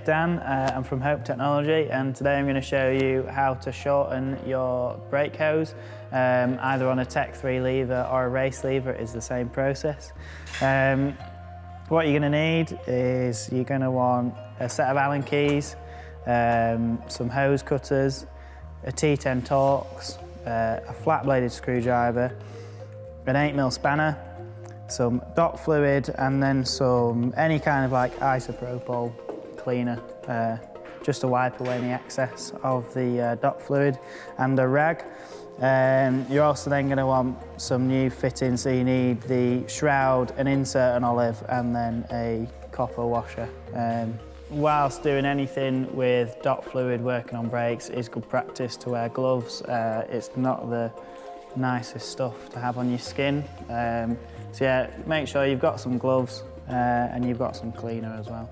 Dan, I'm from Hope Technology, and today I'm going to show you how to shorten your brake hose, either on a Tech 3 lever or a race lever. It is the same process. What you're going to need is you're going to want a set of Allen keys, some hose cutters, a T10 Torx, a flat bladed screwdriver, an 8mm spanner, some dot fluid, and then some any kind of like isopropyl cleaner, just to wipe away the excess of the dot fluid, and a rag. You're also then going to want some new fittings, so you need the shroud, an insert, an olive, and then a copper washer. Whilst doing anything with dot fluid, working on brakes, it's good practice to wear gloves. It's not the nicest stuff to have on your skin. So yeah, make sure you've got some gloves and you've got some cleaner as well.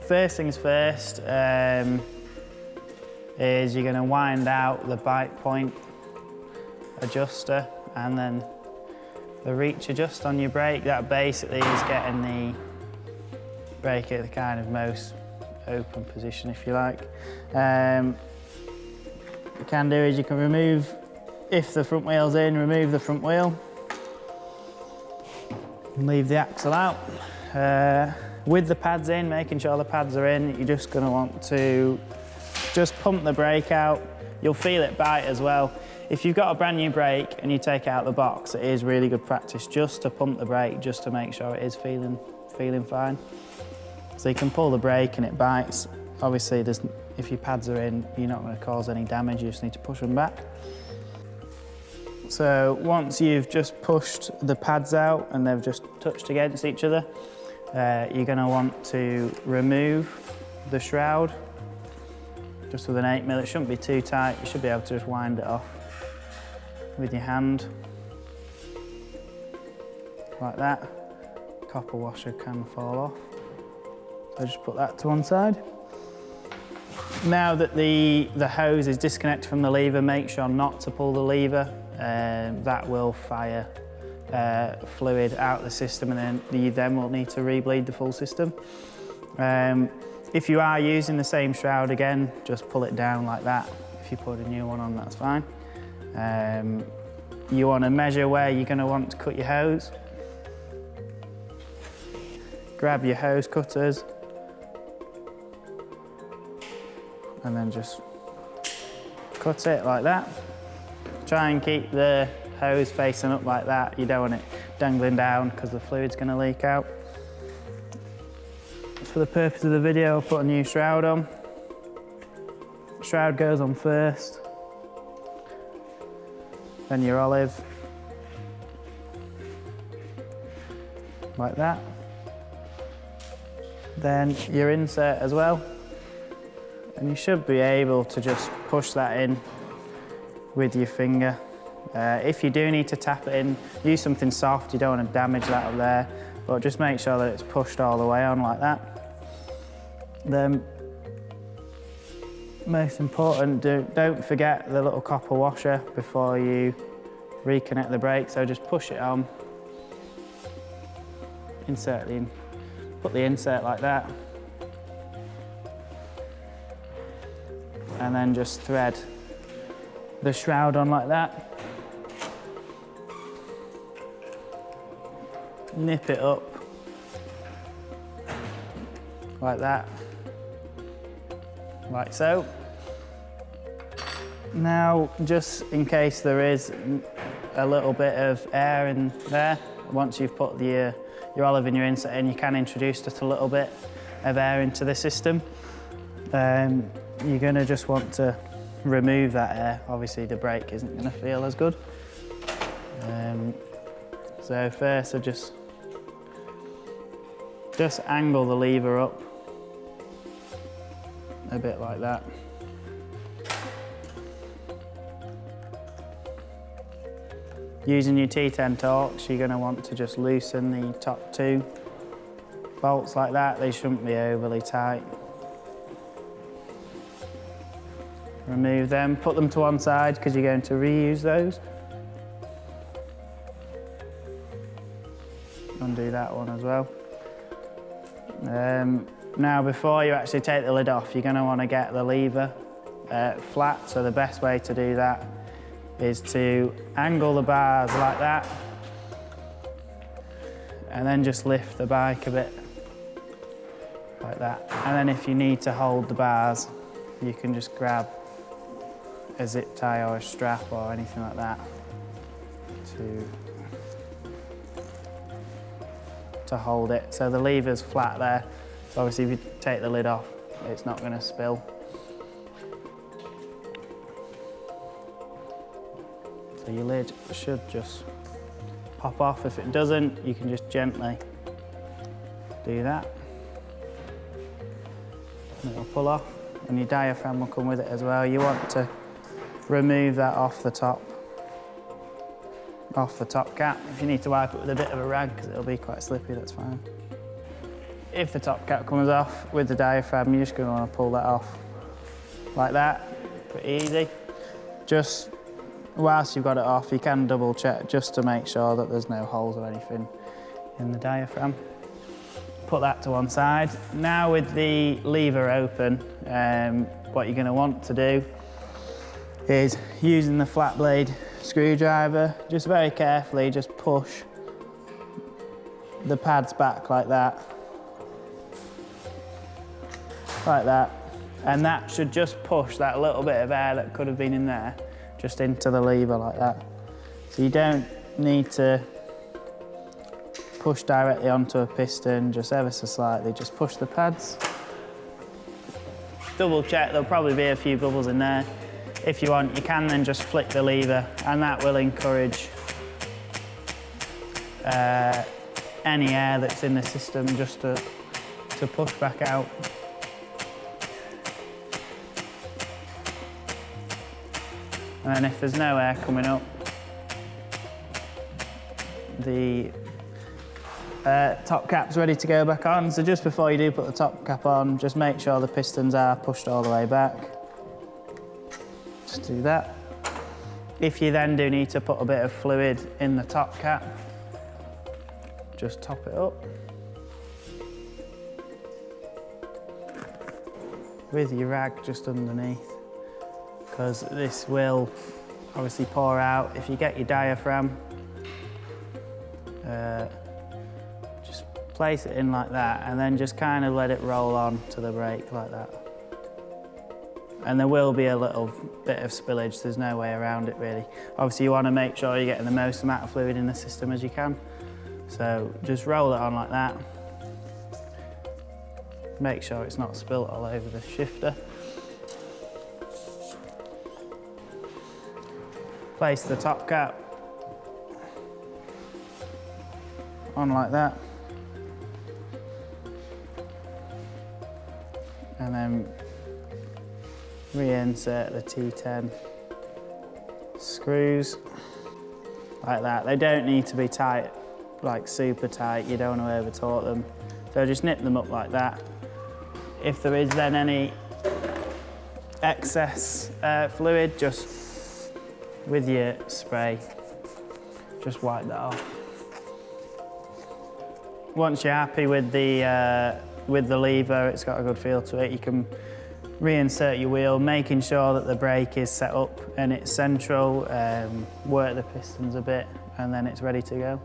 First things first is you're going to wind out the bite point adjuster and then the reach adjust on your brake. That basically is getting the brake at the kind of most open position, if you like. What you can do is you can remove, if the front wheel's in, remove the front wheel and leave the axle out. With the pads in, making sure the pads are in, you're just going to want to just pump the brake out. You'll feel it bite as well. If you've got a brand new brake and you take it out of the box, it is really good practice just to pump the brake, just to make sure it is feeling fine. So you can pull the brake and it bites. Obviously, if your pads are in, you're not going to cause any damage, you just need to push them back. So once you've just pushed the pads out and they've just touched against each other, you're going to want to remove the shroud just with an 8mm. It shouldn't be too tight, you should be able to just wind it off with your hand like that. Copper washer can fall off, so just put that to one side. Now that the hose is disconnected from the lever, make sure not to pull the lever. That will fire fluid out the system, and then you will need to re-bleed the full system. If you are using the same shroud again, just pull it down like that. If you put a new one on, that's fine. You want to measure where you're going to want to cut your hose. Grab your hose cutters and then just cut it like that. Try and keep the hose facing up like that. You don't want it dangling down because the fluid's going to leak out. For the purpose of the video, I'll put a new shroud on. Shroud goes on first, then your olive, like that. Then your insert as well, and you should be able to just push that in with your finger. If you do need to tap it in, use something soft. You don't want to damage that up there, but just make sure that it's pushed all the way on like that. Then, most important, don't forget the little copper washer before you reconnect the brake. So just push it on, insert in, put the insert like that, and then just thread the shroud on like that. Nip it up like that, like so. Now, just in case there is a little bit of air in there, once you've put your olive and your insert in, you can introduce just a little bit of air into the system. You're going to just want to remove that air. Obviously the brake isn't going to feel as good. So first I just angle the lever up a bit like that. Using your T10 Torx, you're going to want to just loosen the top two bolts like that. They shouldn't be overly tight. Remove them, put them to one side because you're going to reuse those. Undo that one as well. Now, before you actually take the lid off, you're going to want to get the lever flat. So the best way to do that is to angle the bars like that, and then just lift the bike a bit, like that. And then if you need to hold the bars, you can just grab a zip tie or a strap or anything like that to hold it. So the lever's flat there. So obviously if you take the lid off, it's not going to spill. So your lid should just pop off. If it doesn't, you can just gently do that. And it'll pull off, and your diaphragm will come with it as well. You want to remove that off the top cap. If you need to wipe it with a bit of a rag because it'll be quite slippy, that's fine. If the top cap comes off with the diaphragm, you're just going to want to pull that off like that, pretty easy. Just whilst you've got it off, you can double check just to make sure that there's no holes or anything in the diaphragm. Put that to one side. Now with the lever open, what you're going to want to do is, using the flat blade screwdriver, just very carefully just push the pads back like that, and that should just push that little bit of air that could have been in there just into the lever like that. So you don't need to push directly onto a piston, just ever so slightly, just push the pads. Double check, there'll probably be a few bubbles in there. If you want, you can then just flick the lever, and that will encourage any air that's in the system just to push back out. And then if there's no air coming up, the top cap's ready to go back on. So just before you do put the top cap on, just make sure the pistons are pushed all the way back. Just do that. If you then do need to put a bit of fluid in the top cap, just top it up with your rag just underneath, because this will obviously pour out. If you get your diaphragm, just place it in like that, and then just kind of let it roll on to the brake like that. And there will be a little bit of spillage, there's no way around it really. Obviously you want to make sure you're getting the most amount of fluid in the system as you can. So just roll it on like that. Make sure it's not spilt all over the shifter. Place the top cap on like that. And then reinsert the T10 screws like that. They don't need to be tight, like super tight. You don't want to over taut them. So just nip them up like that. If there is then any excess fluid, just with your spray, just wipe that off. Once you're happy with the lever, it's got a good feel to it, you can reinsert your wheel, making sure that the brake is set up and it's central, work the pistons a bit, and then it's ready to go.